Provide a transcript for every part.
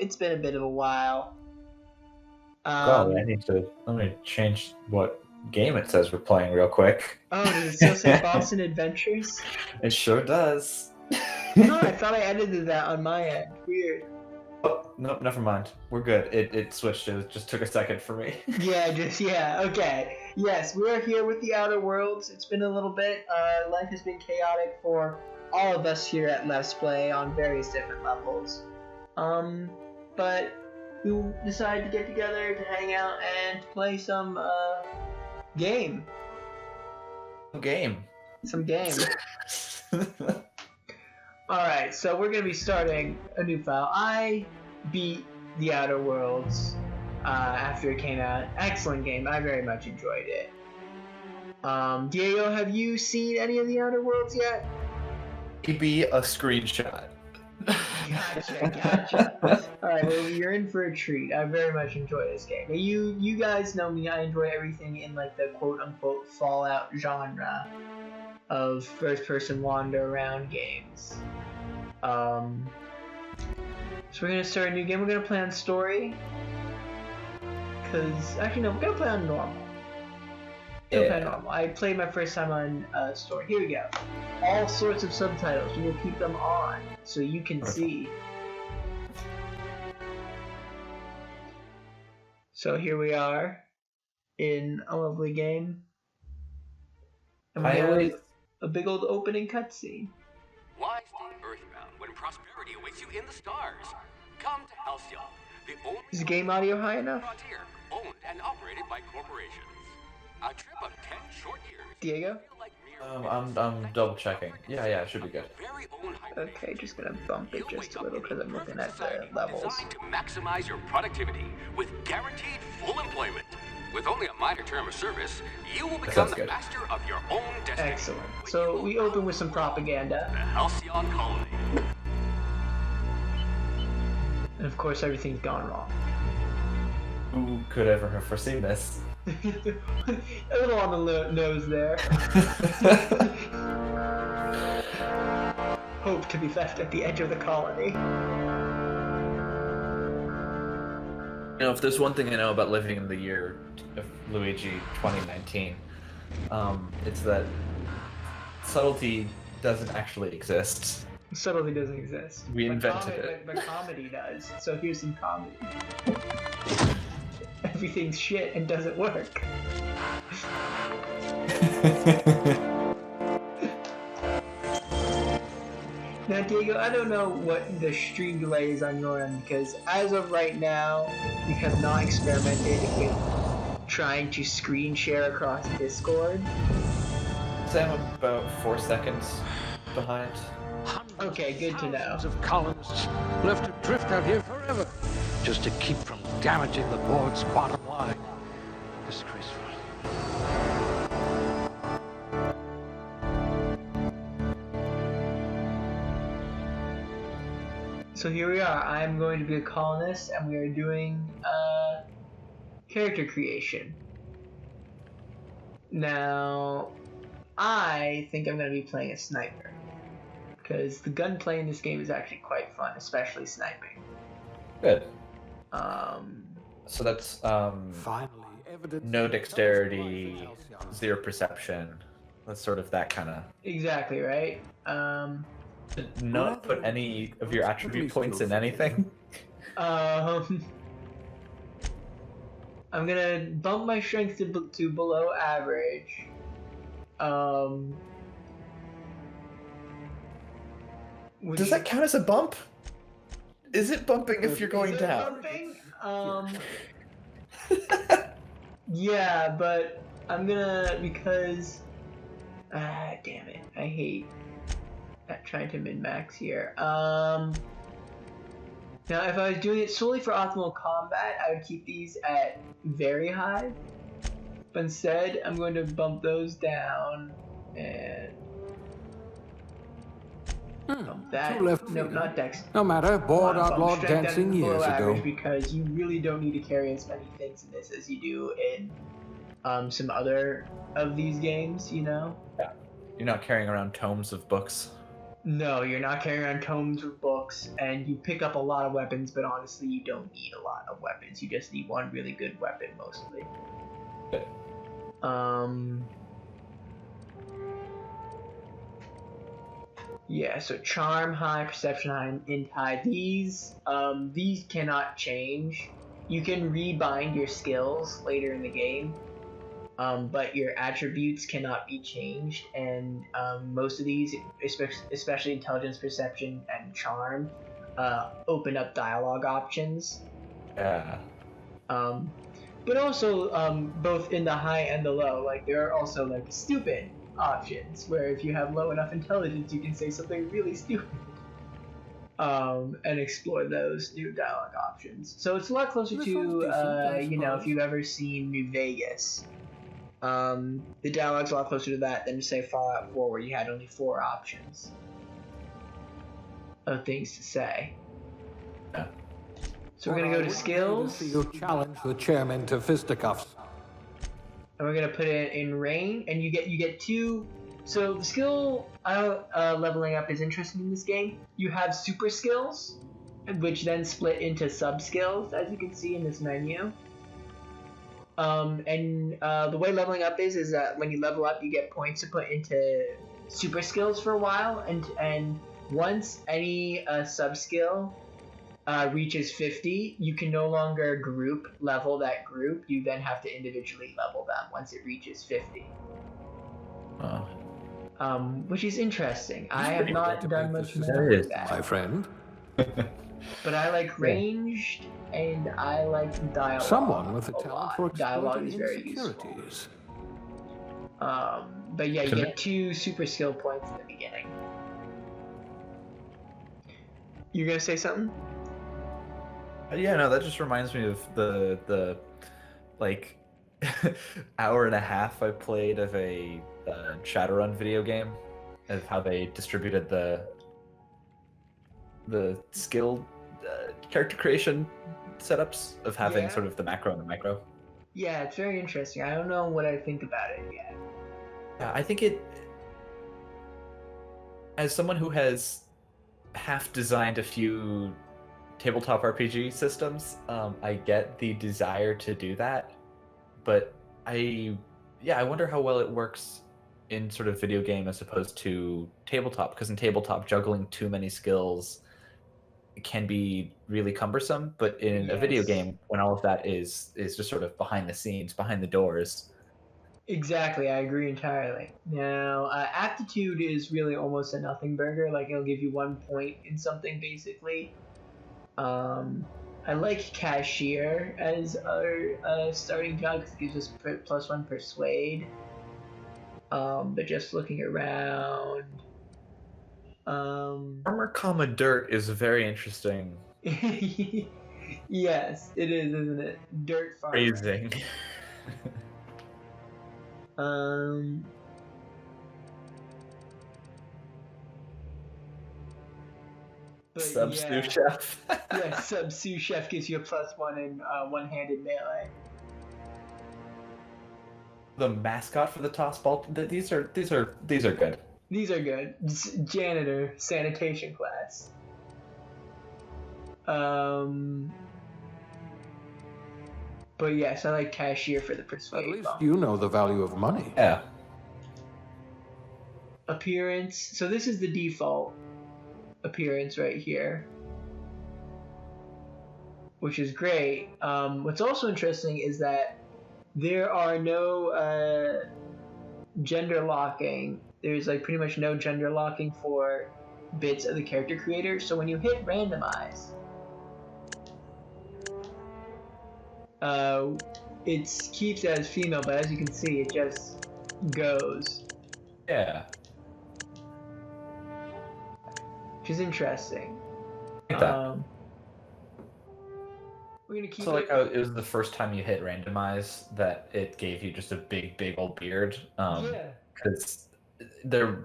It's been a bit of a while. Well, let me change what game it says we're playing real quick. Oh, does it still say Boston Adventures? It sure does. Oh, I thought I edited that on my end. Weird. Oh, no, never mind. We're good. It switched. It just took a second for me. Yeah, okay. Yes, we are here with the Outer Worlds. It's been a little bit. Life has been chaotic for all of us here at Let's Play on various different levels. But we decided to get together to hang out and play some game. Game. Some game. Alright, so we're going to be starting a new file. I beat The Outer Worlds after it came out. Excellent game. I very much enjoyed it. Diego, have you seen any of The Outer Worlds yet? Maybe a screenshot. Gotcha. Alright, well, you're in for a treat. I very much enjoy this game. You guys know me. I enjoy everything in like the quote-unquote Fallout genre of first-person wander-around games. So we're gonna start a new game. We're gonna play on story. Actually no, we're gonna play on normal. I played my first time on story. Here we go. All sorts of subtitles. We will keep them on so you can see. So here we are in a lovely game. And we have a big old opening cutscene. Why stay earthbound when prosperity awaits you in the stars? Come to Halcyon, the only Is the game audio high enough? frontier owned and operated by corporations. A trip of 10 short years. Diego? I'm double checking. Yeah, it should be good. Okay, just gonna bump it just a little because I'm looking at the levels. Designed to maximize your productivity with guaranteed full employment. With only a minor term of service, you will become the master of your own destiny. Excellent. So we open with some propaganda. The Halcyon Colony. And of course everything's gone wrong. Who could ever have foreseen this? A little on the nose there. Hope to be left at the edge of the colony. You know, if there's one thing I know about living in the year of Luigi 2019, it's that subtlety doesn't actually exist. Subtlety doesn't exist. We invented it. But comedy does. So here's some comedy. Everything's shit and doesn't work. Now, Diego, I don't know what the stream delay is on your end because as of right now, we have not experimented with trying to screen share across Discord. So I'm about 4 seconds behind. Okay, good to know. Thousands of colonists left to drift out here forever, just to keep from damaging the board's bottom line. Disgraceful. So here we are. I'm going to be a colonist, and we are doing character creation. Now, I think I'm going to be playing a sniper. Because the gunplay in this game is actually quite fun, especially sniping. Good. So that's Finally, no dexterity, 0 perception. That's sort of that kind of. Exactly right. Not put any of your attribute points in anything. I'm gonna bump my strength to below average. Does that count as a bump? Is it bumping if you're going down? Bumping? Yeah, but I'm gonna because damn it, I hate trying to min-max here. Now if I was doing it solely for optimal combat, I would keep these at very high. But instead, I'm going to bump those down and bump that. No, not dex. No matter, board outlawed Strength dancing down below years average ago. because you really don't need to carry as many things in this as you do in some other of these games, you know? Yeah. You're not carrying around tomes of books. No, you're not carrying around tomes of books. books, and you pick up a lot of weapons, but honestly, you don't need a lot of weapons. You just need one really good weapon, mostly. Yeah, so charm high, perception high, and int high. These cannot change. You can rebind your skills later in the game, but your attributes cannot be changed. And most of these, especially intelligence, perception, and charm, open up dialogue options. Yeah. But also, both in the high and the low, like there are also like stupid options where if you have low enough intelligence, you can say something really stupid. And explore those new dialogue options. So it's a lot closer to, if you've ever seen New Vegas. The dialogue's a lot closer to that than, say, Fallout 4, where you had only 4 options of things to say. Yeah. So we're gonna go to skills. You challenge the chairman to fisticuffs. And we're gonna put it in rain, and you get 2. So the skill leveling up is interesting in this game. You have super skills, which then split into sub skills, as you can see in this menu. The way leveling up is that when you level up, you get points to put into super skills for a while, and once any sub skill reaches 50, you can no longer group level that group. You then have to individually level them once it reaches 50. Which is interesting. I have not done much more with that, my friend. but I like ranged, and I like dialogue. Someone with a talent for dialogue is exploiting very useful. insecurities. But yeah, you get 2 super skill points in the beginning. You gonna say something? Yeah, no, that just reminds me of the like hour and a half I played of a Shadowrun video game, of how they distributed the skill character creation setups of having sort of the macro and the micro. Yeah, it's very interesting. I don't know what I think about it yet. Yeah, I think it, as someone who has half designed a few tabletop RPG systems, I get the desire to do that, but I wonder how well it works in sort of video game as opposed to tabletop, because in tabletop, juggling too many skills can be really cumbersome, but in a video game, when all of that is just sort of behind the scenes, behind the doors. Exactly, I agree entirely. Now, aptitude is really almost a nothing burger. Like, it'll give you 1 point in something, basically. I like cashier as our starting job because it gives us +1 persuade. But just looking around, Armor, dirt is very interesting. Yes, it is, isn't it? Dirt farmer. Phrasing. Sub-sous chef. Yeah, sub-sous chef gives you a +1 in one-handed melee. The mascot for the toss ball. These are good. These are good. Janitor, sanitation class. But yes, I like cashier for the persuade. At least you know the value of money. Yeah. Appearance. So this is the default appearance right here, which is great. What's also interesting is that there are no gender locking. There's like pretty much no gender locking for bits of the character creator. So when you hit randomize, it keeps it as female, but as you can see, it just goes. Yeah. Which is interesting. Like that. We're gonna keep. So like how it was the first time you hit randomize that it gave you just a big old beard. Yeah. Because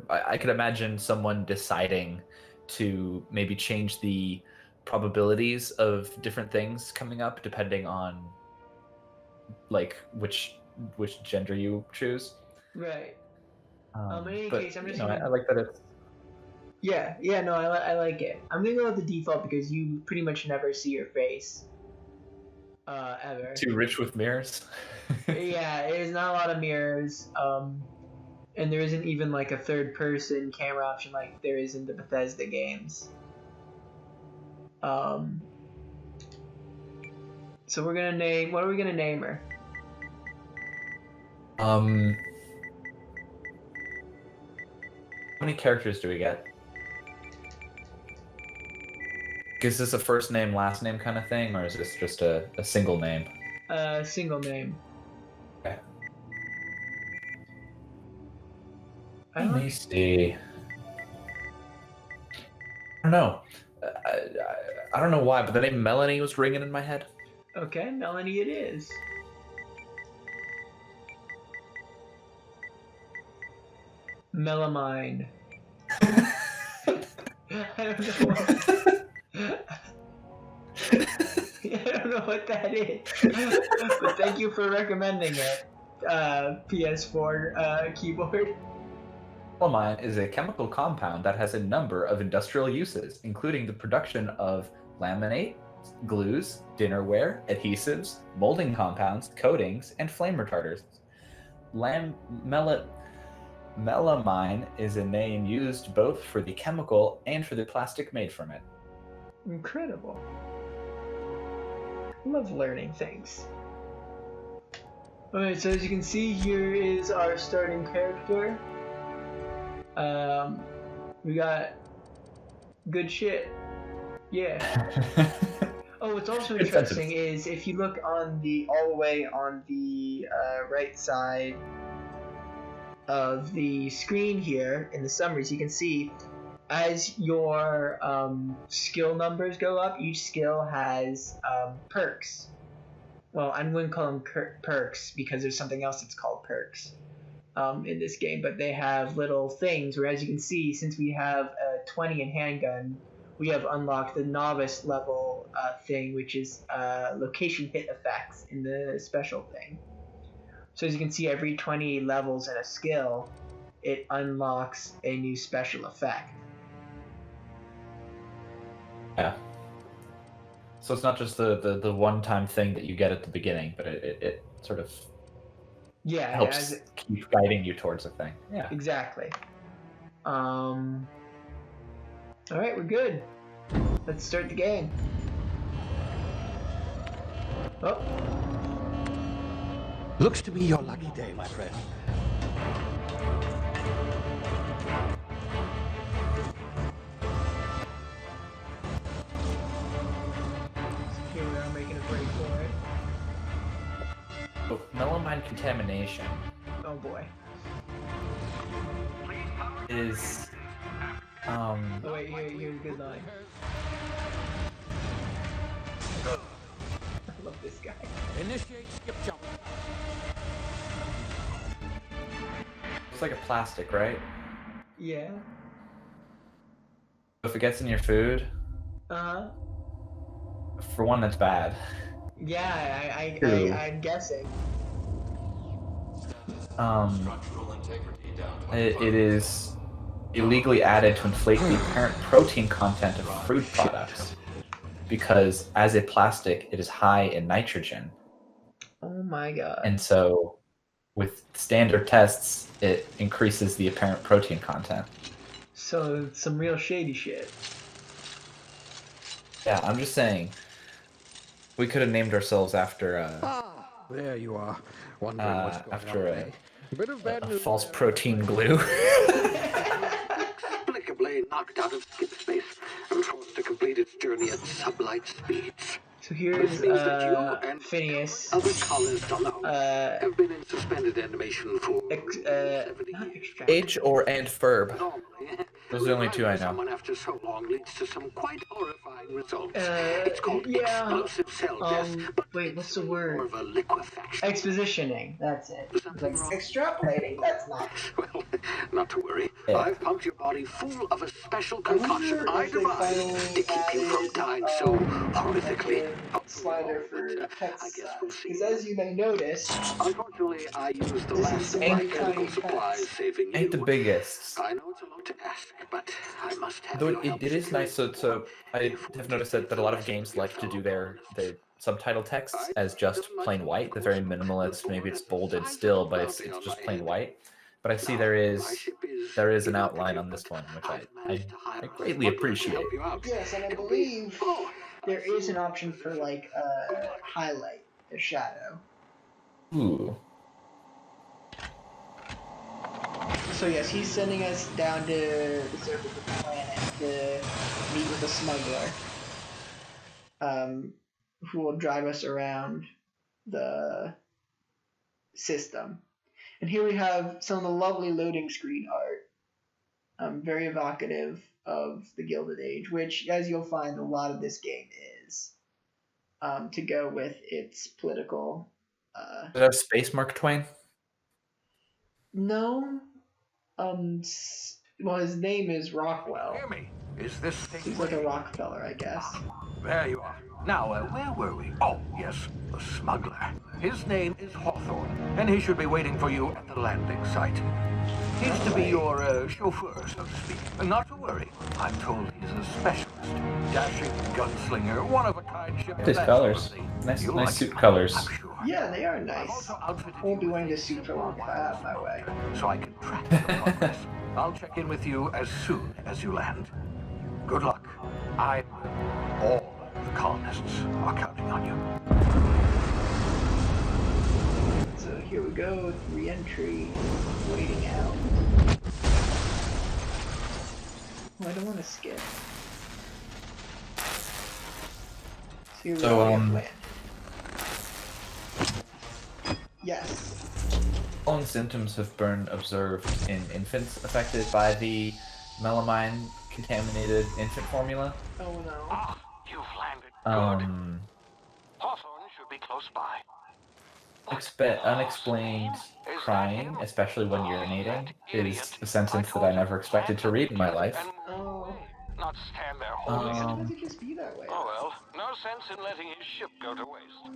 I could imagine someone deciding to maybe change the probabilities of different things coming up depending on like which gender you choose. Right. In any but, case, I'm just. I like that it's. Yeah, no, I like it. I'm gonna go with the default because you pretty much never see your face. Ever. Too rich with mirrors. Yeah, there's not a lot of mirrors. And there isn't even like a third person camera option like there is in the Bethesda games. So we're gonna name. What are we gonna name her? How many characters do we get? Is this a first name, last name kind of thing, or is this just a single name? Single name. Okay. Let me see. I don't know. I don't know why, but the name Melanie was ringing in my head. Okay, Melanie it is. Melamine. I don't know. I don't know what that is. But thank you for recommending it. PS4 keyboard. Melamine is a chemical compound that has a number of industrial uses, including the production of laminate, glues, dinnerware, adhesives, molding compounds, coatings, and flame retarders. Melamine is a name used both for the chemical and for the plastic made from it. Incredible. I love learning things. Alright, so as you can see, here is our starting character. We got good shit. Yeah. Oh, what's also interesting is if you look on all the way on the right side of the screen here in the summaries, you can see as your skill numbers go up, each skill has perks. Well, I'm going to call them perks because there's something else that's called perks in this game, but they have little things where, as you can see, since we have a 20 in handgun, we have unlocked the novice level thing, which is location hit effects in the special thing. So as you can see, every 20 levels in a skill, it unlocks a new special effect. Yeah. So it's not just the one-time thing that you get at the beginning, but it sort of helps keep guiding you towards a thing. Yeah. Exactly. All right, we're good. Let's start the game. Oh. Looks to be your lucky day, my friend. Here we are making a break for it. Oh, melamine contamination. Oh boy. Is Oh wait, here's a good line. I love this guy. Initiate skip jump. it's like a plastic, right? Yeah. If it gets in your food, for one, that's bad. Yeah, I'm guessing. It is illegally added to inflate the apparent protein content of fruit products because as a plastic, it is high in nitrogen. Oh my god. And so with standard tests, it increases the apparent protein content. So some real shady shit. Yeah, I'm just saying, we could have named ourselves after There you are. Wondering what's going after on today. Bit of bad a news false there. protein glue. Inexplicably knocked out of skip space and forced to complete its journey at sublight speeds. So here's This means that you and Phineas. other scholars on the whole have been in suspended animation for 70 not years. extract. Age or and Ferb. Normally, Those are the only two I know. someone after so long leads to some quite horrifying results. It's called yeah. explosive cell death, but Wait, what's the more word? of a liquefaction. Expositioning. That's it. Something wrong? Extrapolating. That's not. Well, not to worry. Yeah. I've pumped your body full of a special concoction I devised to keep you from dying so horrifically. slider for I text guess size. we'll see. Because as you may notice, Unfortunately, I used the this last is some of my very tiny medical supplies text. saving you. Ain't the biggest. I know it's a lot to ask, but I must have Though your help. it is nice. So I If we have noticed that a lot of games like to do their subtitle texts as just plain white. They're very minimalist. Maybe it's bolded still, but it's just plain white. But I see there is an outline on this one, which I greatly appreciate. Yes, and I believe there is an option for like highlight the shadow. Ooh. So yes, he's sending us down to the surface of the planet to meet with a smuggler, who will drive us around the system. And here we have some of the lovely loading screen art, very evocative of the Gilded Age, which, as you'll find, a lot of this game is, to go with its political. Does it have Space Mark Twain? No. Well, his name is Rockwell. Hear me? Is this thing He's like a Rockefeller, I guess. There you are. Now, where were we? Oh, yes, the smuggler. His name is Hawthorner, and he should be waiting for you at the landing site. He's to be your chauffeur, so to speak. Not to worry. I'm told he's a specialist. Dashing gunslinger, one-of-a-kind ship. Nice colors. Nice suit colors. Yeah, they are nice. Won't be wearing this suit for long if I have my way. So I can track your progress. I'll check in with you as soon as you land. Good luck. All the colonists are counting on you. So here we go, re-entry, waiting out. Oh, I don't want to skip. So here we go, land. Yes. Following symptoms have been observed in infants affected by the melamine contaminated infant formula. Oh no. Ah, you've landed. Good. Hawthorne should be close by. Unexplained crying, especially when urinating, is a sentence that I never expected to read in my life. Oh. Not stand there Why holding does it just be that way? Oh well, no sense in letting his ship go to waste.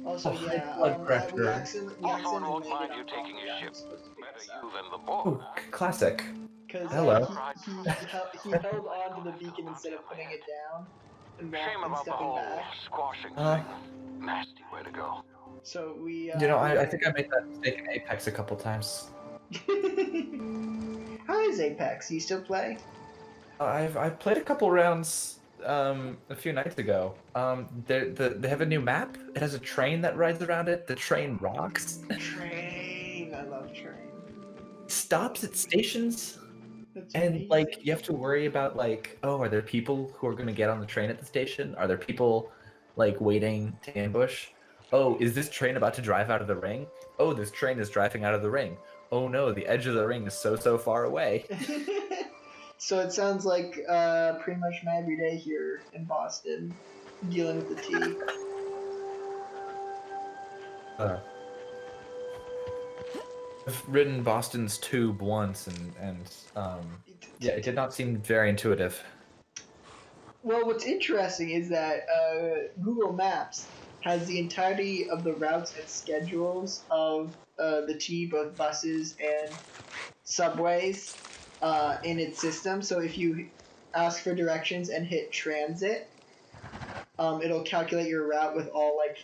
Also, high yeah, blood we pressure. accidentally Hawthorne won't landed mind on you taking his Hawthorne. ship. Supposed to pick Better us you up. than the board. Ooh, classic. Because Hello. he held on to the beacon instead of putting it down and Shame walked and about the stepping whole back. squashing thing. Nasty way to go. So we. I think I made that mistake in Apex a couple times. How is Apex? You still play? I played a couple rounds a few nights ago. They have a new map. It has a train that rides around it. The train rocks. Train. I love train. Stops at stations. That's And amazing. like you have to worry about like, oh, are there people who are going to get on the train at the station? Are there people like waiting to ambush? Oh, is this train about to drive out of the ring? Oh, this train is driving out of the ring. Oh no, the edge of the ring is so far away. So it sounds like pretty much my everyday here in Boston, dealing with the T. I've ridden Boston's tube once, and yeah, it did not seem very intuitive. Well, what's interesting is that Google Maps has the entirety of the routes and schedules of the T, both buses and subways, in its system. So if you ask for directions and hit transit, it'll calculate your route with all like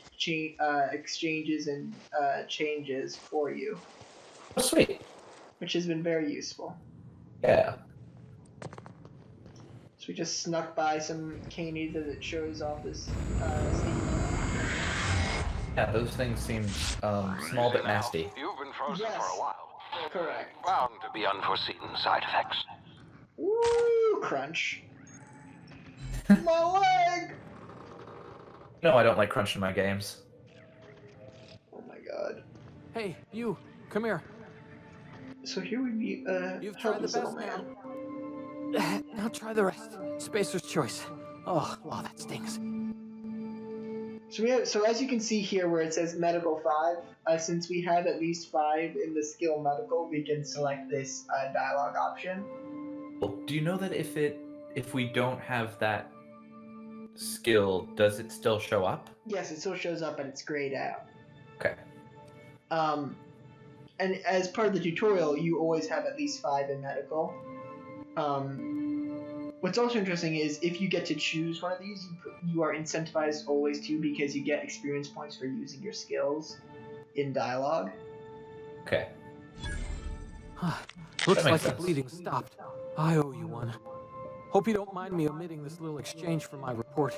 exchanges and changes for you. Oh, sweet. Which has been very useful. Yeah. So we just snuck by some canies as it shows off this Yeah, those things seem small but nasty. You've been frozen Yes. for a while. Correct. Bound to be unforeseen side effects. Woo! Crunch. My leg! No, I don't like crunching my games. Oh my god. Hey, you, come here. So here we meet You've tried the helpless little best man. Now try the rest. Spacer's choice. Oh, wow, that stings. So as you can see here where it says medical 5, since we have at least 5 in the skill medical, we can select this dialogue option. Well, do you know that if we don't have that skill, does it still show up? Yes, it still shows up and it's grayed out. Okay. And as part of the tutorial, you always have at least 5 in medical. What's also interesting is if you get to choose one of these, you are incentivized always to, because you get experience points for using your skills in dialogue. Okay. Looks like makes the sense. bleeding stopped. I owe you one. Hope you don't mind me omitting this little exchange from my report.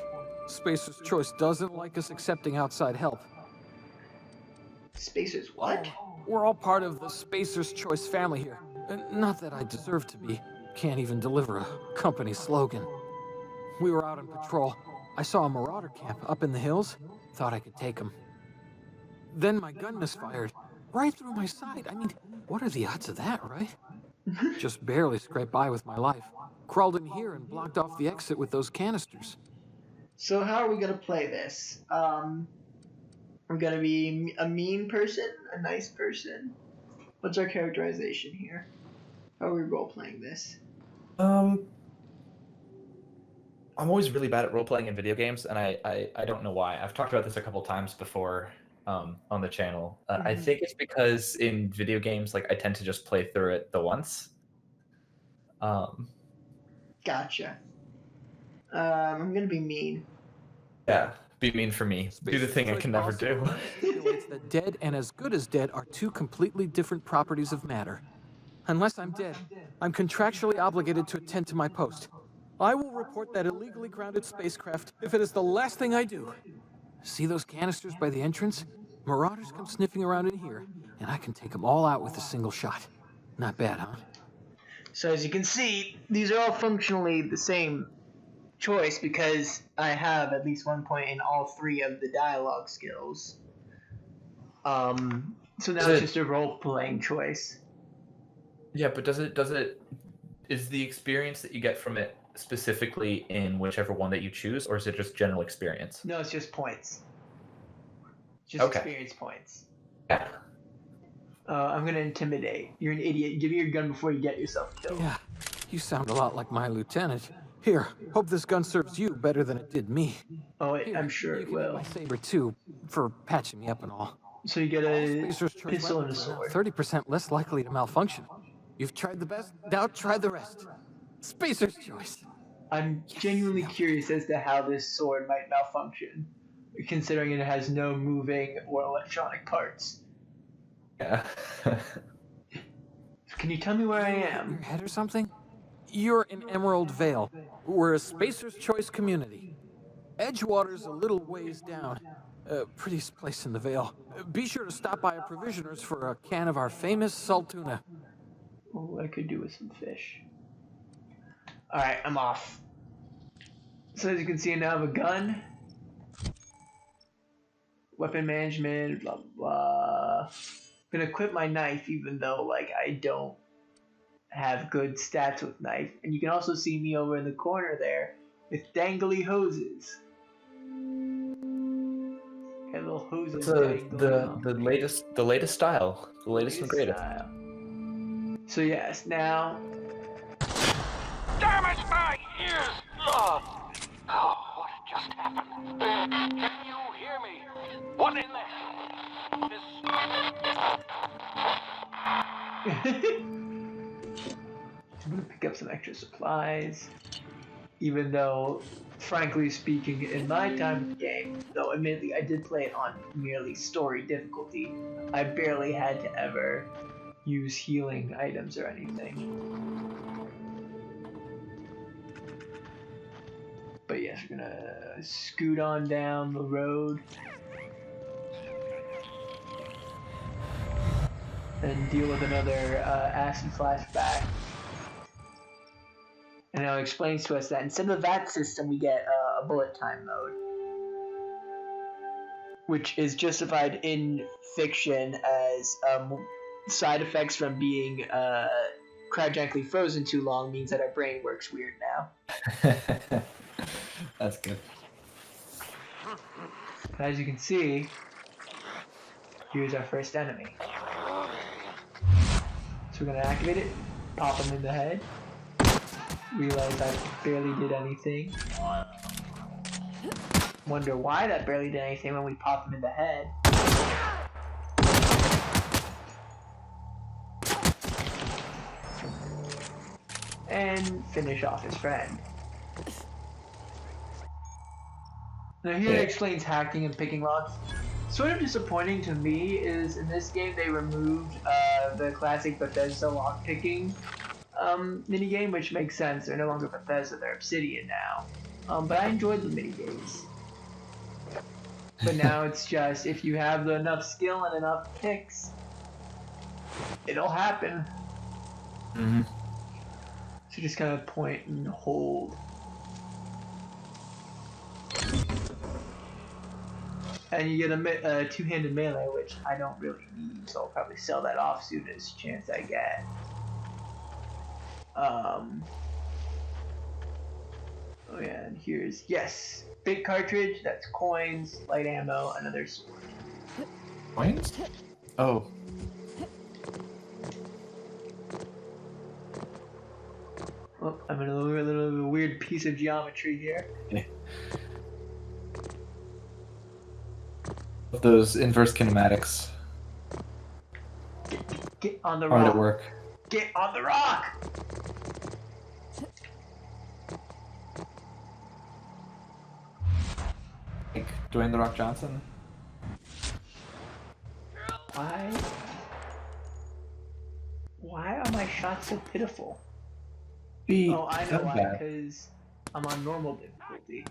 Spacer's Choice doesn't like us accepting outside help. Spacer's what? We're all part of the Spacer's Choice family here. Not that I deserve to be. Can't even deliver a company slogan. We were out on patrol. I saw a marauder camp up in the hills. Thought I could take him. Then my gun misfired. Right through my side. I mean, what are the odds of that, right? Just barely scraped by with my life. Crawled in here and blocked off the exit with those canisters. So how are we gonna play this? I'm gonna be a mean person, a nice person. What's our characterization here? How are we role-playing this? I'm always really bad at role-playing in video games, and I don't know why. I've talked about this a couple times before on the channel. I think it's because in video games, like, I tend to just play through it the once. Gotcha. I'm gonna be mean. Yeah, be mean for me. Do the thing I can never do. Stipulates that dead and as good as dead are two completely different properties of matter. Unless I'm dead, I'm contractually obligated to attend to my post. I will report that illegally grounded spacecraft if it is the last thing I do. See those canisters by the entrance? Marauders come sniffing around in here, and I can take them all out with a single shot. Not bad, huh? So as you can see, these are all functionally the same choice because I have at least 1 point in all 3 of the dialogue skills. So now it's just a role-playing choice. Yeah, but is the experience that you get from it specifically in whichever one that you choose, or is it just general experience? No, it's just points. Just experience points. Yeah. I'm gonna intimidate. You're an idiot. Give me your gun before you get yourself killed. Yeah, you sound a lot like my lieutenant. Here, hope this gun serves you better than it did me. Oh, Here, I'm sure you it can have will. my saber too, for patching me up and all. So you get a Spacer's Choice pistol and a weapons are sword. 30% less likely to malfunction. You've tried the best, now try the rest. Spacer's Choice. I'm genuinely curious as to how this sword might malfunction, considering it has no moving or electronic parts. Yeah. Can you tell me where I Your am? head or something? You're in Emerald Vale. We're a Spacer's Choice community. Edgewater's a little ways down. Prettiest place in the Vale. Be sure to stop by a provisioner's for a can of our famous salt tuna. Oh, I could do with some fish. Alright, I'm off. So as you can see, I now have a gun. Weapon management, blah, blah, blah. I'm gonna equip my knife even though, like, I don't have good stats with knife. And you can also see me over in the corner there with dangly hoses. Got little hoses dangling off. the latest style, the latest and greatest. Style. So yes, now Damn it, my ears! Oh, what just happened? Can you hear me? What in the I'm gonna pick up some extra supplies, even though, frankly speaking, in my time with the game, though admittedly I did play it on merely story difficulty, I barely had to ever use healing items or anything. But yes, we're gonna scoot on down the road and deal with another acid flashback. And now it explains to us that instead of that system, we get a bullet time mode, which is justified in fiction as side effects from being cryogenically frozen too long means that our brain works weird now. That's good. As you can see, here's our first enemy. So we're gonna activate it, pop him in the head, realize I barely did anything. Wonder why that barely did anything when we popped him in the head. And finish off his friend. Now here it explains hacking and picking locks. Sort of disappointing to me is in this game they removed the classic Bethesda lockpicking minigame, which makes sense. They're no longer Bethesda, they're Obsidian now. But I enjoyed the minigames. But now it's just, if you have enough skill and enough picks, it'll happen. Mm-hmm. So just kind of point and hold. And you get a two-handed melee, which I don't really need, so I'll probably sell that off soonest chance I get. Oh yeah, and here's, yes, big cartridge, that's coins, light ammo, another sword. Coins? Oh. Oh, I'm in a little weird piece of geometry here. Yeah. Those inverse kinematics. Get on the rock. Hard at work. Get on the rock! Like Dwayne The Rock Johnson. Why are my shots so pitiful? Be Oh, I know why, because I'm on normal difficulty.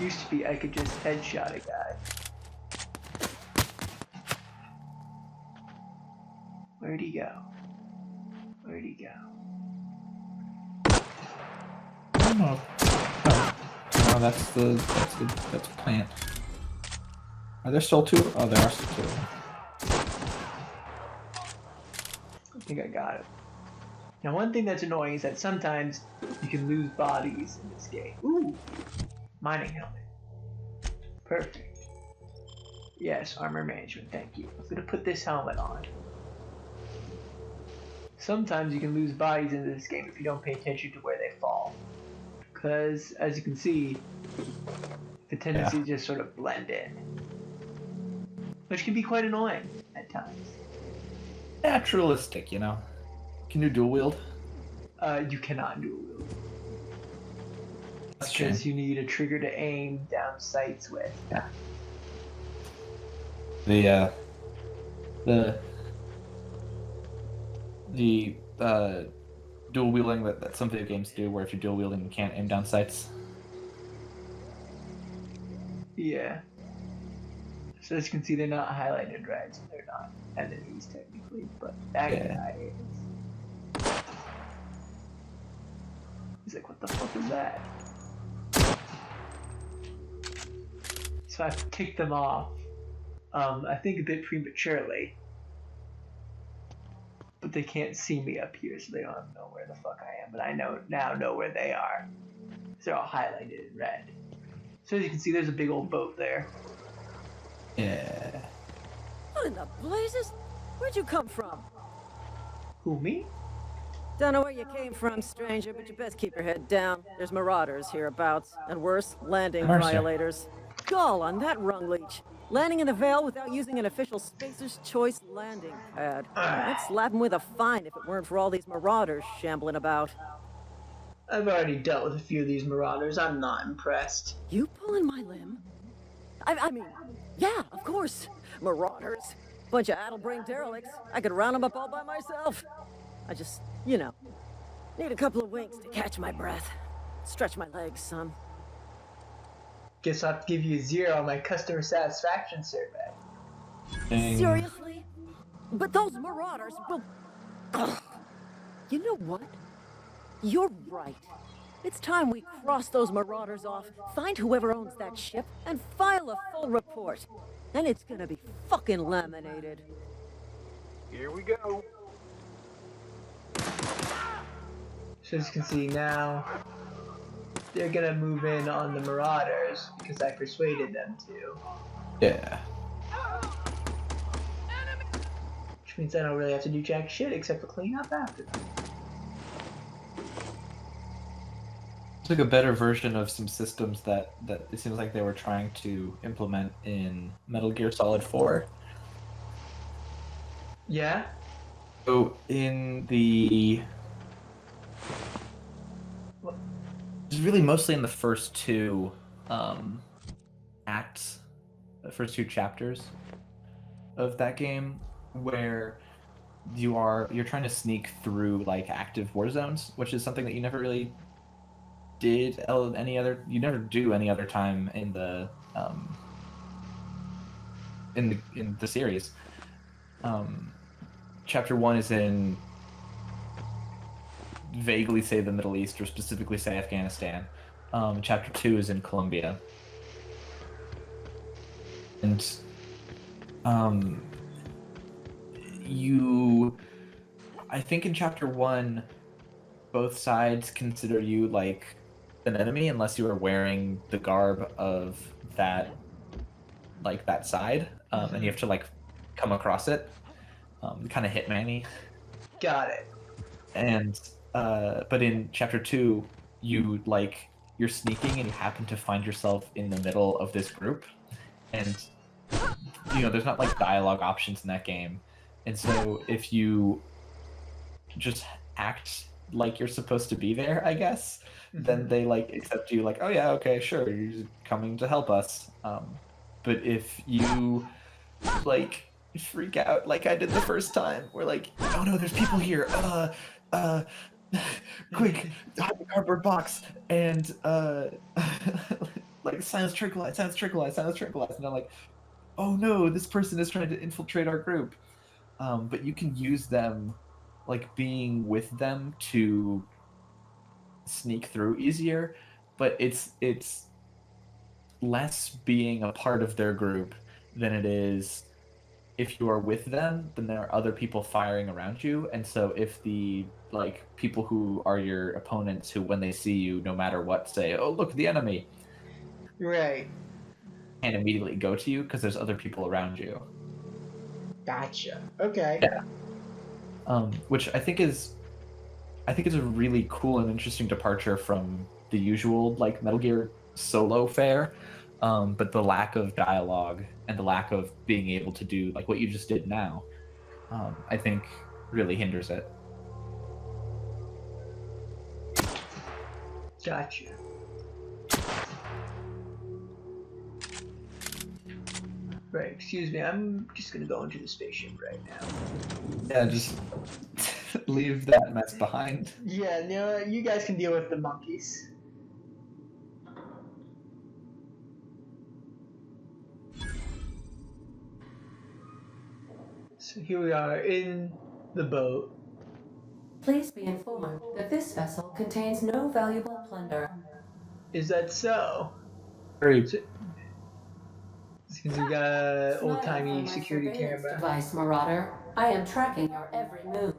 Used to be I could just headshot a guy. Where'd he go? Where'd he go? Oh, oh, that's plant. Are there still two? Oh, there are still two. I think I got it. Now, one thing that's annoying is that sometimes you can lose bodies in this game. Ooh! Mining helmet. Perfect. Yes, armor management, thank you. I'm gonna put this helmet on. Sometimes you can lose bodies in this game if you don't pay attention to where they fall. Because, as you can see, the tendency to just sort of blend in. Which can be quite annoying at times. Naturalistic, you know. Can you dual wield? You cannot dual wield. That's Because you need a trigger to aim down sights with. Yeah. The dual wielding that some video games do, where if you're dual wielding you can't aim down sights. Yeah. So as you can see, they're not highlighted red, so they're not enemies technically, but that guy is. He's like, what the fuck is that? So I've kicked them off, I think a bit prematurely. But they can't see me up here, so they don't know where the fuck I am. But I now know where they are. They're all highlighted in red. So as you can see, there's a big old boat there. Yeah. What in the blazes? Where'd you come from? Who, me? Don't know where you came from, stranger, but you best keep your head down. There's marauders hereabouts, and worse, landing violators. Gall on that rung leech. Landing in the Vale without using an official Spacer's Choice landing pad. I'd slap him with a fine if it weren't for all these marauders shambling about. I've already dealt with a few of these marauders. I'm not impressed. You pulling my limb? I mean, yeah, of course. Marauders. Bunch of addle-brained derelicts. I could round them up all by myself. I just, you know, need a couple of winks to catch my breath. Stretch my legs, son. Guess I'll have to give you a 0 on my customer satisfaction survey. Dang. Seriously? But those marauders will... Ugh. You know what? You're right. It's time we cross those marauders off, find whoever owns that ship, and file a full report. Then it's gonna be fucking laminated. Here we go. So as you can see now, they're gonna move in on the marauders because I persuaded them to. Yeah. Which means I don't really have to do jack shit except for clean up after them. It's like a better version of some systems that it seems like they were trying to implement in Metal Gear Solid 4. Yeah. So in the, it's really mostly in the first two acts, the first two chapters of that game, where you're trying to sneak through like active war zones, which is something that you never really you never do any other time in the in the series. Chapter 1 is in vaguely say the Middle East, or specifically say Afghanistan. Chapter 2 is in Colombia. And I think in chapter 1, both sides consider you like an enemy unless you are wearing the garb of that side, and you have to like come across it, kind of Hitman-y. Got it. And but in chapter 2, you're sneaking and you happen to find yourself in the middle of this group, and there's not like dialogue options in that game, and so if you just act like you're supposed to be there, I guess, then they like accept you, like, oh yeah, okay, sure, you're coming to help us. But if you like freak out like I did the first time, we're like, oh no, there's people here, quick, hide the cardboard box, and like silence tranquilize, and I'm like, oh no, this person is trying to infiltrate our group. But you can use them, like being with them, to sneak through easier, but it's less being a part of their group than it is if you are with them, then there are other people firing around you, and so if the like people who are your opponents, who when they see you, no matter what, say, oh look, the enemy, Right. and immediately go to you because there's other people around you. Gotcha. Okay. Yeah. Which I think is a really cool and interesting departure from the usual like Metal Gear solo fare. But the lack of dialogue and the lack of being able to do like what you just did now, I think really hinders it. Gotcha. Right, excuse me, I'm just gonna go into the spaceship right now. Yeah, just leave that mess behind. Yeah, no, you guys can deal with the monkeys. So here we are in the boat. Please be informed that this vessel contains no valuable plunder. Is that so? Very. Since we got an old-timey security camera. Device, Marauder. I am tracking your every move.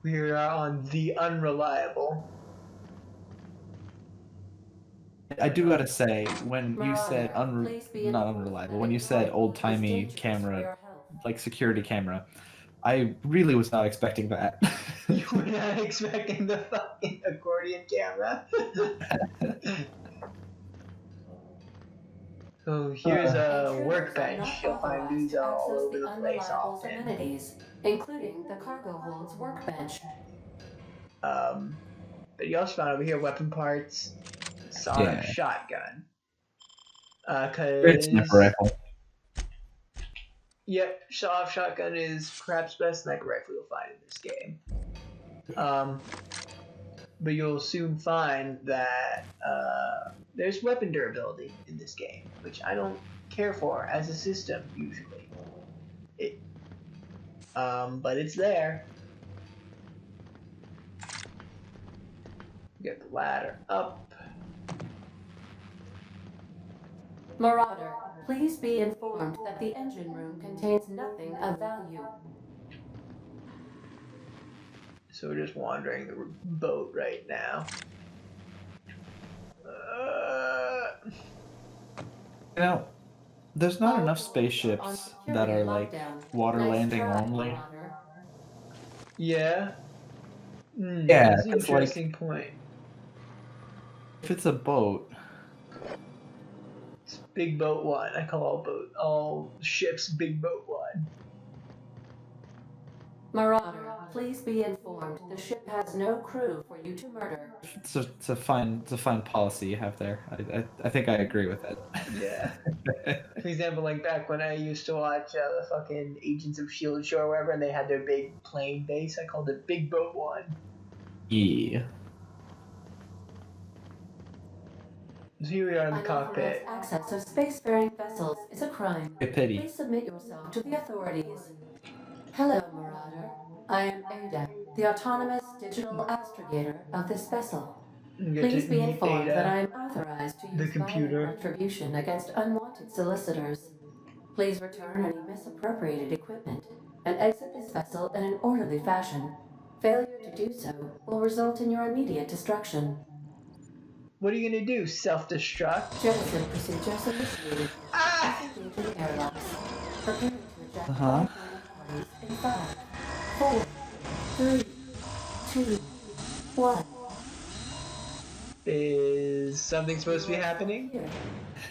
We are on the Unreliable. I do gotta say, when you said not unreliable, when you said old-timey camera, like security camera, I really was not expecting that. You were not expecting the fucking accordion camera? So here's a workbench. You'll find these all over the place often. Amenities, including the cargo hold's workbench. But you also found over here weapon parts, sonic shotgun. Great sniper rifle. Yep, sawed-off shotgun is perhaps best sniper rifle you'll find in this game. But you'll soon find that there's weapon durability in this game, which I don't care for as a system usually. But it's there. Get the ladder up. Marauder, please be informed that the engine room contains nothing of value. So we're just wandering the boat right now. There's not enough spaceships that are like water landing only. Yeah. Yeah, That's an interesting point. If it's a boat, It's Big Boat 1. I call all ships Big Boat 1. Marauder, please be informed the ship has no crew for you to murder. it's a fine policy you have there. I think I agree with it. Yeah. For example, like back when I used to watch the fucking Agents of S.H.I.E.L.D. show or whatever, and they had their big plane base, I called it Big Boat 1. Yeah. So here we are in the cockpit. Access of spacefaring vessels is a crime. A pity. Please submit yourself to the authorities. Hello, Marauder. I am Ada, the autonomous digital astrogator of this vessel. Please be informed that I am authorized to use violent retribution against unwanted solicitors. Please return any misappropriated equipment and exit this vessel in an orderly fashion. Failure to do so will result in your immediate destruction. What are you gonna do? Self-destruct? Jettison procedures initiated. Disengage the airlocks. Prepare to eject all parties in 5, 4, 3, 2, 1. Is something supposed to be happening? Here.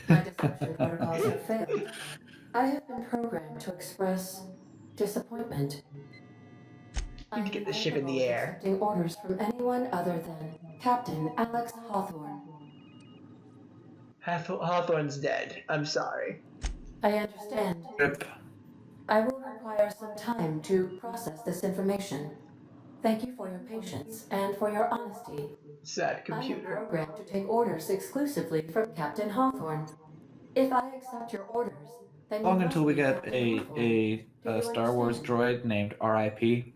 My deception protocols have failed. I have been programmed to express disappointment. You need to get the ship in the air. Accepting orders from anyone other than Captain Alex Hawthorne. Hawthorne's dead. I'm sorry. I understand. Rip. I will require some time to process this information. Thank you for your patience and for your honesty. Sad computer. I am programmed to take orders exclusively from Captain Hawthorne. If I accept your orders, then Long until we get a Star Wars droid named R.I.P.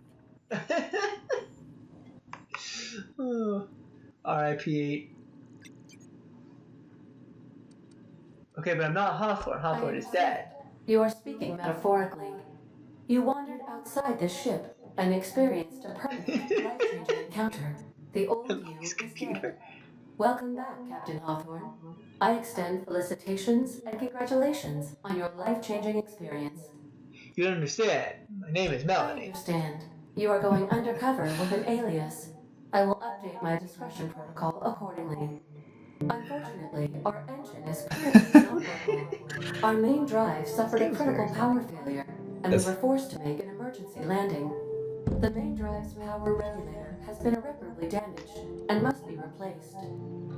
R.I.P. Okay, but I'm not Hawthorne. Hawthorne is dead. You are speaking metaphorically. You wandered outside this ship and experienced a permanent, life-changing encounter. The old you is dead. Welcome back, Captain Hawthorne. I extend felicitations and congratulations on your life-changing experience. You don't understand. My name is I Melanie. understand. You are going undercover with an alias. I will update my discretion protocol accordingly. Unfortunately, our engine is currently not working. Our main drive suffered a critical power failure, and we were forced to make an emergency landing. The main drive's power regulator has been irreparably damaged and must be replaced.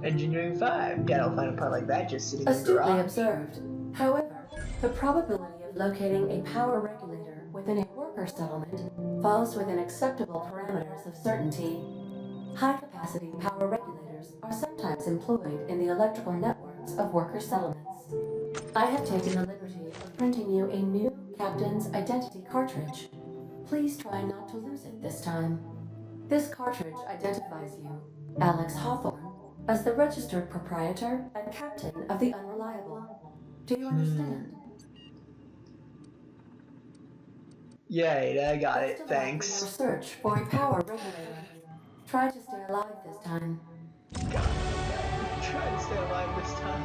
Engineering 5. Doubt I'll find a part like that just sitting in the Astutely garage. observed. However, the probability of locating a power regulator within a worker settlement falls within acceptable parameters of certainty. High-capacity power regulators are sometimes employed in the electrical networks of worker settlements. I have taken the liberty of printing you a new Captain's Identity cartridge. Please try not to lose it this time. This cartridge identifies you, Alex Hawthorne, as the registered proprietor and captain of the Unreliable. Do you understand? Yay, I got it. Best of luck in Thanks. your search for a power regulator. Try to stay alive this time. Try to stay alive this time.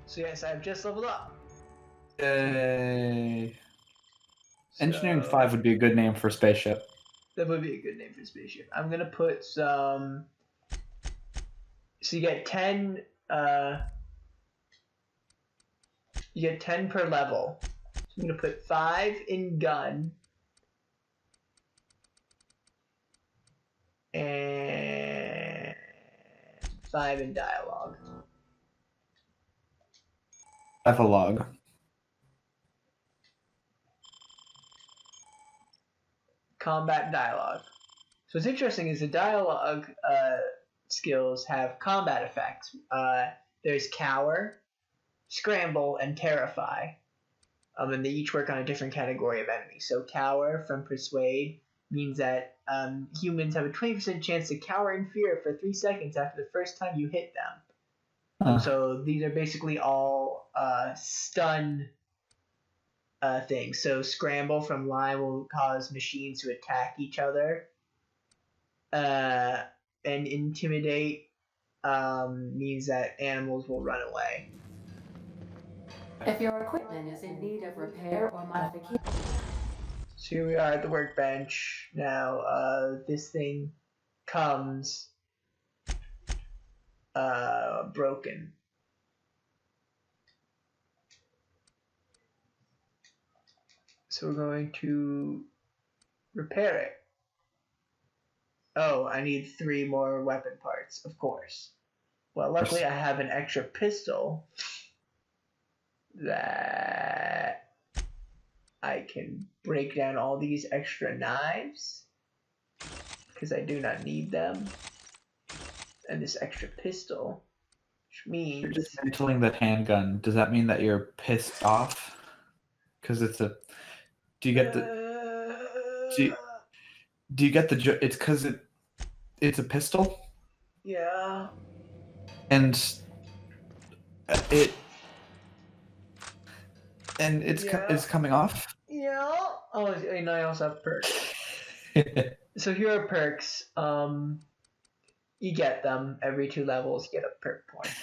So yes, I've just leveled up. Yay. Engineering So, 5 would be a good name for a spaceship. That would be a good name for a spaceship. I'm gonna put some. So you get 10. You get 10 per level. So I'm gonna put 5 in gun. And 5 in dialogue. Epilogue. Combat dialogue. So what's interesting is the dialogue skills have combat effects. There's cower, scramble, and terrify. And they each work on a different category of enemy. So cower from persuade means that humans have a 20% chance to cower in fear for 3 seconds after the first time you hit them. So these are basically all stun things. So scramble from line will cause machines to attack each other. And intimidate means that animals will run away. If your equipment is in need of repair or modification... So here we are at the workbench. Now, this thing comes broken. So we're going to repair it. Oh, I need 3 more weapon parts, of course. Well, luckily I have an extra pistol that I can break down all these extra knives because I do not need them. And this extra pistol, which means... You're dismantling that handgun. Does that mean that you're pissed off? Because it's a... Do you get the... Do you get the... It's because it's a pistol? Yeah. And it's coming off? Yeah. Oh, and I also have perks. So here are perks. You get them every 2 levels. You get a perk point.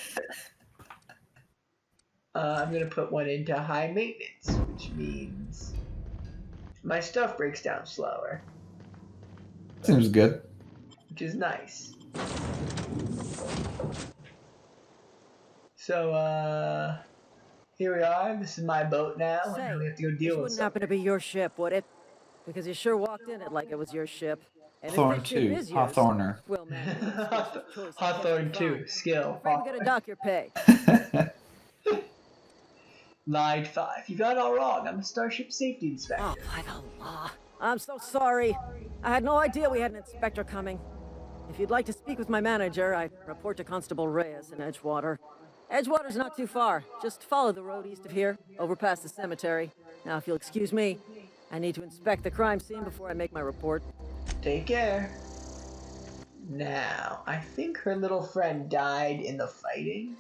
I'm gonna put one into high maintenance, which means my stuff breaks down slower. Seems good. Which is nice. So here we are. This is my boat now, and now we have to go deal with wouldn't happen to be your ship, would it? Because you sure walked in it like it was your ship. And Hawthorner 2, Hawthorner. Well, man, Hawthorne 2, skill. I'm gonna dock your pay. Lied 5. You got it all wrong. I'm a Starship Safety Inspector. Oh, by the law. I'm so sorry. I had no idea we had an inspector coming. If you'd like to speak with my manager, I report to Constable Reyes in Edgewater. Edgewater's not too far. Just follow the road east of here, over past the cemetery. Now, if you'll excuse me, I need to inspect the crime scene before I make my report. Take care. Now, I think her little friend died in the fighting.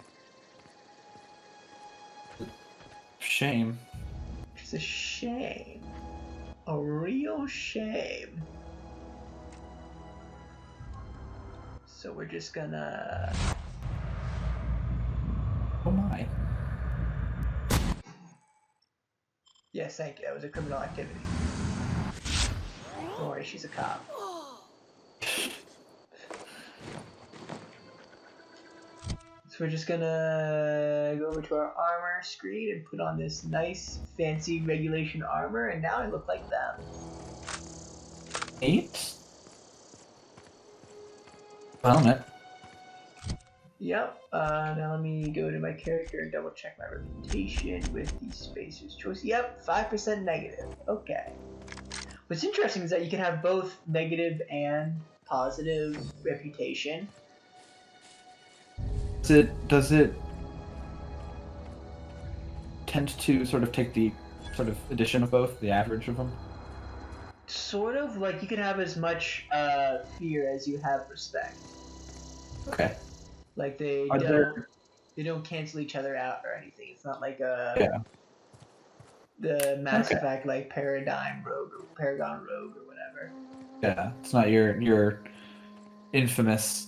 Shame. It's a shame. A real shame. So we're just gonna... Oh my. Yes, thank you. That was a criminal activity. Don't worry, she's a cop. So we're just gonna go over to our armor screen and put on this nice, fancy regulation armor, and now I look like them. 8? Found it. Yep. Now let me go to my character and double check my reputation with the Spacer's Choice. Yep, 5% negative. Okay. What's interesting is that you can have both negative and positive reputation. Does it tend to sort of take the sort of addition of both, the average of them? Sort of, like you can have as much fear as you have respect. Okay. Like they don't cancel each other out or anything. It's not like the Mass Effect like Paragon Rogue or whatever. Yeah, it's not your infamous.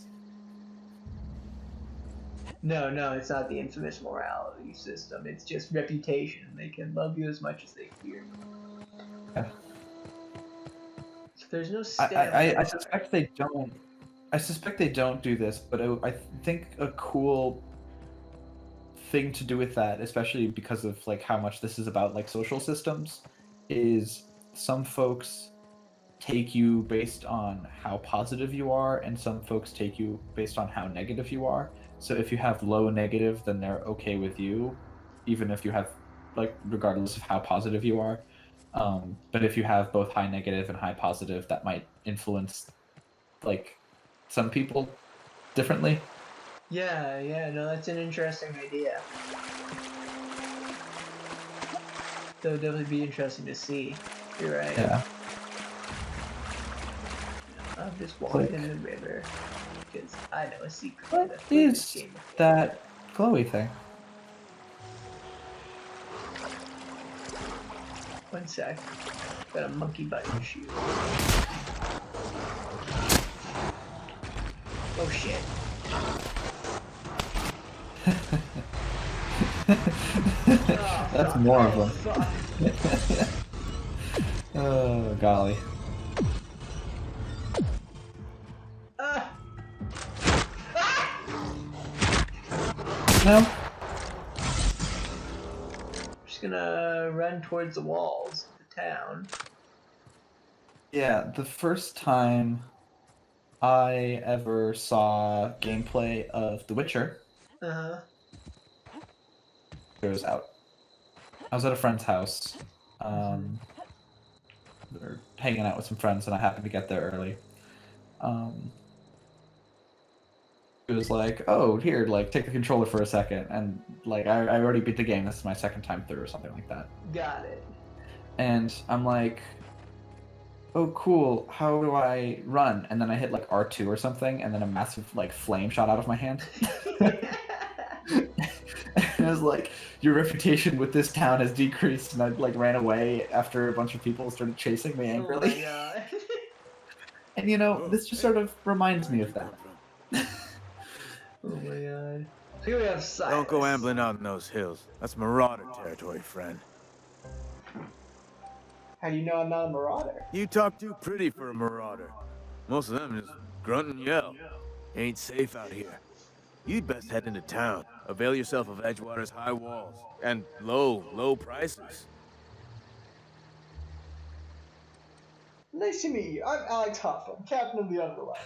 No, it's not the infamous morality system. It's just reputation. They can love you as much as they fear you. Yeah. So there's no I suspect they don't. I suspect they don't do this, but I think a cool thing to do with that, especially because of like how much this is about like social systems, is some folks take you based on how positive you are, and some folks take you based on how negative you are. So if you have low negative, then they're okay with you, even if you have, like, regardless of how positive you are. But if you have both high negative and high positive, that might influence, like, some people differently. Yeah, no, that's an interesting idea. That would definitely be interesting to see. You're right. Yeah. I'm just walking in the river because I know a secret. What is that glowy thing? One sec. Got a monkey button shoe. Oh shit. That's more of them. Oh, golly. No. Just gonna run towards the walls of the town. Yeah, the first time I ever saw gameplay of The Witcher, Uh-huh. it was out. I was at a friend's house. We were hanging out with some friends, and I happened to get there early. It was like, oh, here, like, take the controller for a second. And, like, I already beat the game. This is my second time through or something like that. Got it. And I'm like, oh, cool, how do I run? And then I hit, like, R2 or something, and then a massive, like, flame shot out of my hand. And I was like, your reputation with this town has decreased. And I, like, ran away after a bunch of people started chasing me angrily. Oh my god. And, you know, this just sort of reminds me of that. Oh my god. Here we have Silas. Don't go ambling out in those hills. That's marauder territory, friend. How do you know I'm not a marauder? You talk too pretty for a marauder. Most of them just grunt and yell. Ain't safe out here. You'd best head into town. Avail yourself of Edgewater's high walls. And low prices. Nice to meet you. I'm Alex Hawthorner, captain of the Unreliable.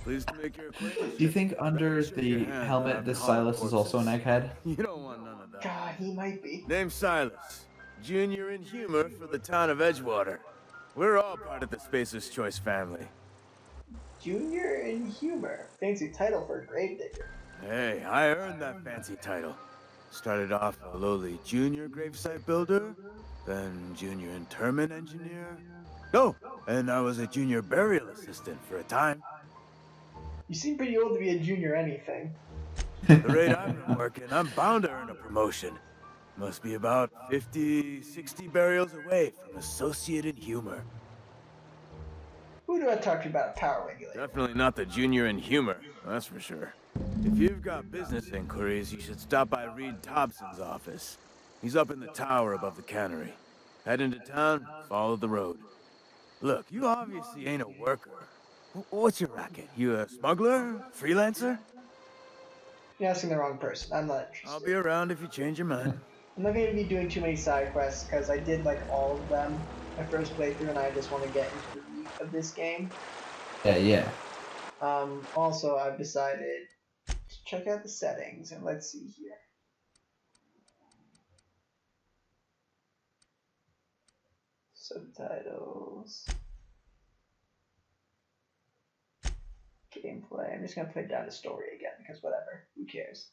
Pleased to make your acquaintance. Do you think under the helmet this Silas is also an egghead? You don't want none of that. God, he might be. Name's Silas. Junior in humor for the town of Edgewater. We're all part of the Spacer's Choice family. Junior in humor. Fancy title for a gravedigger. Hey, I earned that fancy title. Started off a lowly junior gravesite builder, then junior interment engineer. Oh, and I was a junior burial assistant for a time. You seem pretty old to be a junior anything. The rate I've been working, I'm bound to earn a promotion. Must be about 50, 60 burials away from associate in humor. Who do I talk to about a power regulator? Definitely not the junior in humor, that's for sure. If you've got business inquiries, you should stop by Reed Thompson's office. He's up in the tower above the cannery. Head into town, follow the road. Look, you obviously ain't a worker. What's your racket? You a smuggler? Freelancer? You're asking the wrong person. I'm not interested. I'll be around if you change your mind. I'm not going to be doing too many side quests because I did like all of them my first playthrough and I just want to get into the meat of this game. Yeah. Also, I've decided to check out the settings and let's see here. Subtitles. Gameplay. I'm just gonna put down the story again because whatever. Who cares?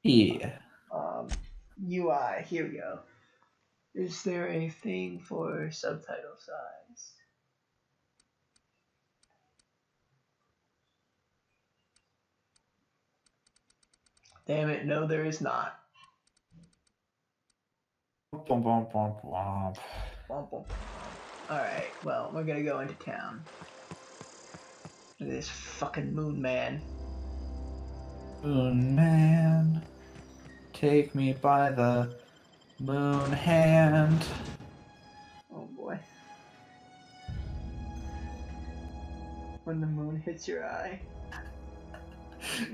Yeah. UI. Here we go. Is there a thing for subtitle size? Damn it! No, there is not. Bum, bum, bum, bum. Alright, well, we're gonna go into town. Look at this fucking moon man. Moon man, take me by the moon hand. Oh boy. When the moon hits your eye.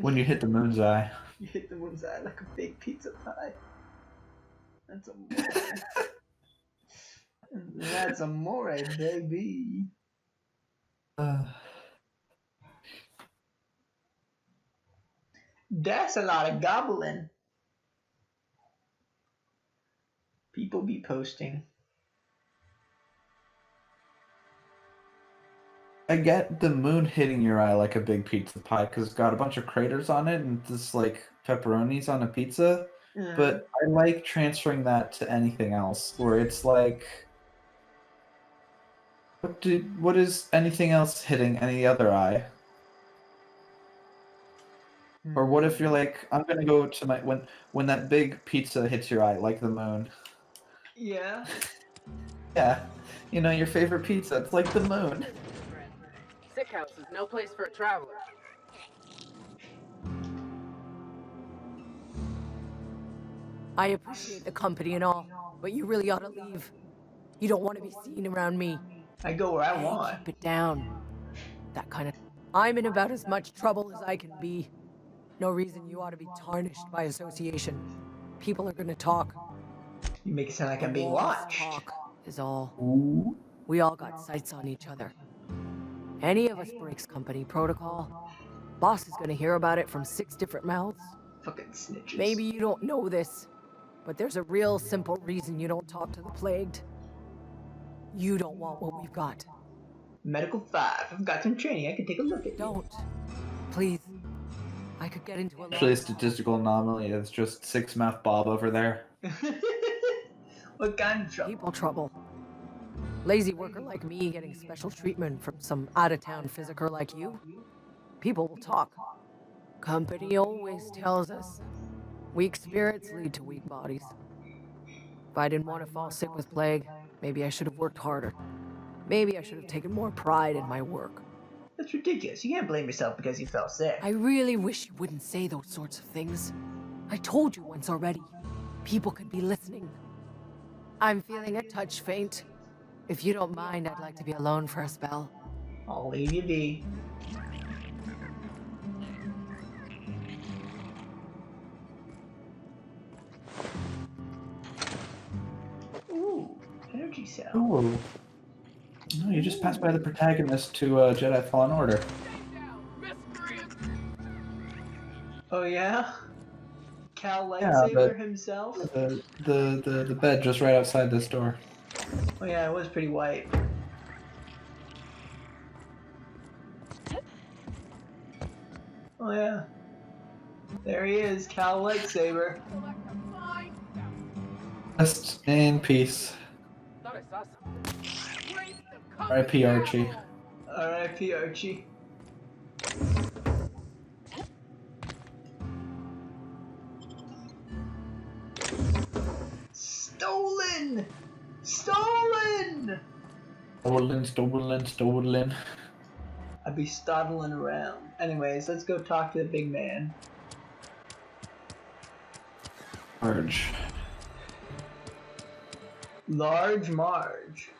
When you hit the moon's eye. You hit the moon's eye like a big pizza pie. That's amore. That's amore, baby. That's a lot of gobbling. People be posting. I get the moon hitting your eye like a big pizza pie because it's got a bunch of craters on it and just like pepperonis on a pizza. But I like transferring that to anything else where it's like, what is anything else hitting any other eye? Or what if you're like, I'm gonna go to my when that big pizza hits your eye like the moon. Yeah. Yeah, you know your favorite pizza. It's like the moon. Sick house is no place for a traveler. I appreciate the company and all, but you really ought to leave. You don't want to be seen around me. I go where I want. Keep it down. That kind of... I'm in about as much trouble as I can be. No reason you ought to be tarnished by association. People are gonna talk. You make it sound like I'm being Walls watched. talk is all. Ooh. We all got sights on each other. Any of us breaks company protocol, boss is gonna hear about it from 6 different mouths. Fucking snitches. Maybe you don't know this, but there's a real simple reason you don't talk to the plagued. You don't want what we've got. Medical 5. I've got some training. I can take a look at you. Don't. Please. I could get into a Actually, a statistical anomaly. It's just six-mouth Bob over there. What kind of trouble? People trouble. Lazy worker like me getting special treatment from some out-of-town physiker like you. People will talk. Company always tells us weak spirits lead to weak bodies. If I didn't want to fall sick with plague, maybe I should have worked harder. Maybe I should have taken more pride in my work. That's ridiculous. You can't blame yourself because you fell sick. I really wish you wouldn't say those sorts of things. I told you once already. People could be listening. I'm feeling a touch faint. If you don't mind, I'd like to be alone for a spell. I'll leave you be. Ooh, energy cell. Ooh. No, you just passed by the protagonist to Jedi Fallen Order. Oh yeah? Cal lightsaber himself? The bed just right outside this door. Oh yeah, it was pretty white. Oh yeah. There he is, Cal lightsaber. Rest in peace. R.I.P. Archie. R.I.P. Archie. Stolen! Stolen! Stolen. I'd be startling around. Anyways, let's go talk to the big man. Marge. Large Marge.